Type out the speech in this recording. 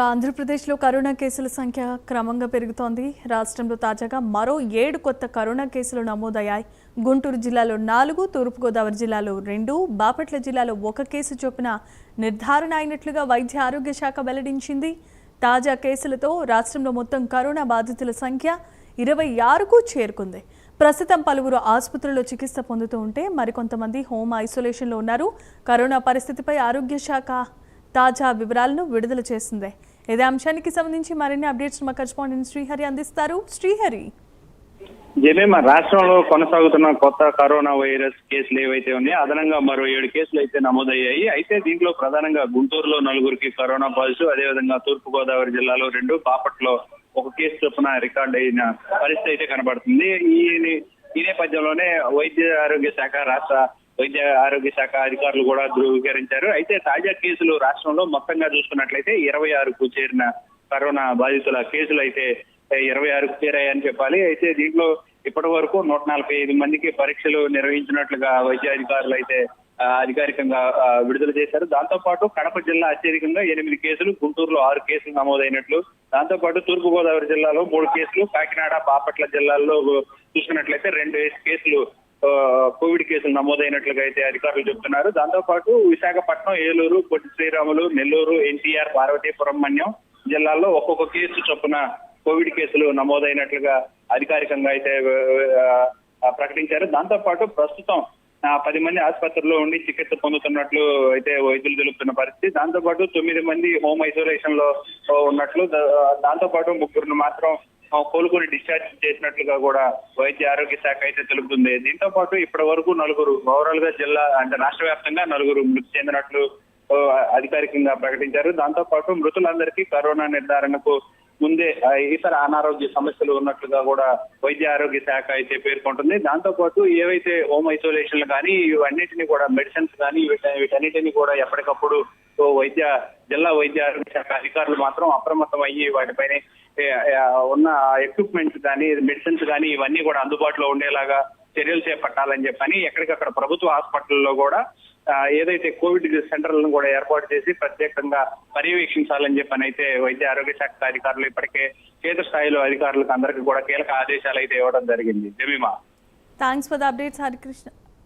ఆంధ్రప్రదేశ్లో కరోనా కేసుల సంఖ్య క్రమంగా పెరుగుతోంది. రాష్ట్రంలో తాజాగా మరో 7 కొత్త కరోనా కేసులు నమోదయ్యాయి. గుంటూరు జిల్లాలో 4, తూర్పుగోదావరి జిల్లాలో 2, బాపట్ల జిల్లాలో 1 కేసు చొప్పున నిర్ధారణ అయినట్లుగా వైద్య ఆరోగ్య శాఖ వెల్లడించింది. తాజా కేసులతో రాష్ట్రంలో మొత్తం కరోనా బాధితుల సంఖ్య 26కు చేరుకుంది. ప్రస్తుతం పలువురు ఆసుపత్రుల్లో చికిత్స పొందుతూ ఉంటే మరికొంతమంది హోమ్ ఐసోలేషన్లో ఉన్నారు. కరోనా పరిస్థితిపై ఆరోగ్య శాఖ తాజా వివరాలను విడుదల చేసింది. ఇదే అంశానికి సంబంధించి మరిన్ని అప్డేట్స్ మా కరెస్పాండెంట్ శ్రీహరి అందిస్తారు. శ్రీహరి, జమేమ రాష్ట్రంలో కొనసాగుతున్న కొత్త కరోనా వైరస్ కేసులు ఏవైతే ఉన్నాయో అదనంగా మరో 7 కేసులు అయితే నమోదయ్యాయి. అయితే దీంట్లో ప్రధానంగా గుంటూరులో 4కి కరోనా పాజిటివ్, అదేవిధంగా తూర్పుగోదావరి జిల్లాలో 2, బాపట్లో 1 కేసు చొప్పున రికార్డు అయిన పరిస్థితి అయితే కనబడుతుంది. ఈ నేపథ్యంలోనే వైద్య ఆరోగ్య శాఖ, రాష్ట్ర వైద్య ఆరోగ్య శాఖ అధికారులు కూడా ధృవీకరించారు. అయితే తాజా కేసులు రాష్ట్రంలో మొత్తంగా చూసుకున్నట్లయితే 26కు చేరిన కరోనా బాధితుల కేసులు అయితే 26కు చేరాయని చెప్పాలి. అయితే దీంట్లో ఇప్పటి వరకు 145 మందికి పరీక్షలు నిర్వహించినట్లుగా వైద్య అధికారులు అయితే అధికారికంగా విడుదల చేశారు. దాంతో పాటు కడప జిల్లా అత్యధికంగా 8 కేసులు, గుంటూరులో 6 కేసులు నమోదైనట్లు, దాంతో పాటు తూర్పుగోదావరి జిల్లాలో 3 కేసులు, కాకినాడ, బాపట్ల జిల్లాల్లో చూసుకున్నట్లయితే 2 కేసులు కోవిడ్ కేసులు నమోదైనట్లుగా అయితే అధికారులు చెబుతున్నారు. దాంతో పాటు విశాఖపట్నం, ఏలూరు, పొట్టి శ్రీరాములు, నెల్లూరు, ఎన్టీఆర్, పార్వతీపురం, మన్యం జిల్లాల్లో ఒక్కొక్క కేసు చొప్పున కోవిడ్ కేసులు నమోదైనట్లుగా అధికారికంగా అయితే ప్రకటించారు. దాంతో పాటు ప్రస్తుతం 10 మంది ఆసుపత్రిలో ఉండి చికిత్స పొందుతున్నట్లు అయితే వైద్యులు తెలుపుతున్న పరిస్థితి. దాంతో పాటు 9 మంది హోమ్ ఐసోలేషన్ లో ఉన్నట్లు, దాంతో పాటు 3 మాత్రం కోలుకొని డిశ్చార్జ్ చేసినట్లుగా కూడా వైద్య ఆరోగ్య శాఖ అయితే తెలుపుతుంది. దీంతో పాటు ఇప్పటి వరకు 4 ఓవరాల్ గా జిల్లా అంటే రాష్ట్ర వ్యాప్తంగా 4 మృతి చెందినట్లు అధికారికంగా ప్రకటించారు. దాంతో పాటు మృతులందరికీ కరోనా నిర్ధారణకు ముందే ఇతర అనారోగ్య సమస్యలు ఉన్నట్లుగా కూడా వైద్య ఆరోగ్య శాఖ అయితే పేర్కొంటుంది. దాంతో పాటు ఏవైతే హోమ్ ఐసోలేషన్లు కానీ ఇవన్నిటిని కూడా మెడిసిన్స్ కానీ వీటన్నిటిని కూడా ఎప్పటికప్పుడు జిల్లా వైద్య ఆరోగ్య శాఖ అధికారులు మాత్రం అప్రమత్తం అయ్యి వాటిపైన ఉన్న ఎక్విప్మెంట్స్ కానీ మెడిసిన్స్ కానీ ఇవన్నీ కూడా అందుబాటులో ఉండేలాగా చర్యలు చేపట్టాలని చెప్పని ఎక్కడికక్కడ ప్రభుత్వ హాస్పిటల్లో కూడా ఏదైతే కోవిడ్ సెంటర్లను కూడా ఏర్పాటు చేసి ప్రత్యేకంగా పర్యవేక్షించాలని చెప్పని అయితే వైద్య ఆరోగ్య శాఖ అధికారులు ఇప్పటికే క్షేత్ర స్థాయిలో అధికారులకు అందరికీ కూడా కీలక ఆదేశాలు అయితే ఇవ్వడం జరిగింది. Jemimah, thanks for the updates Harikrishna.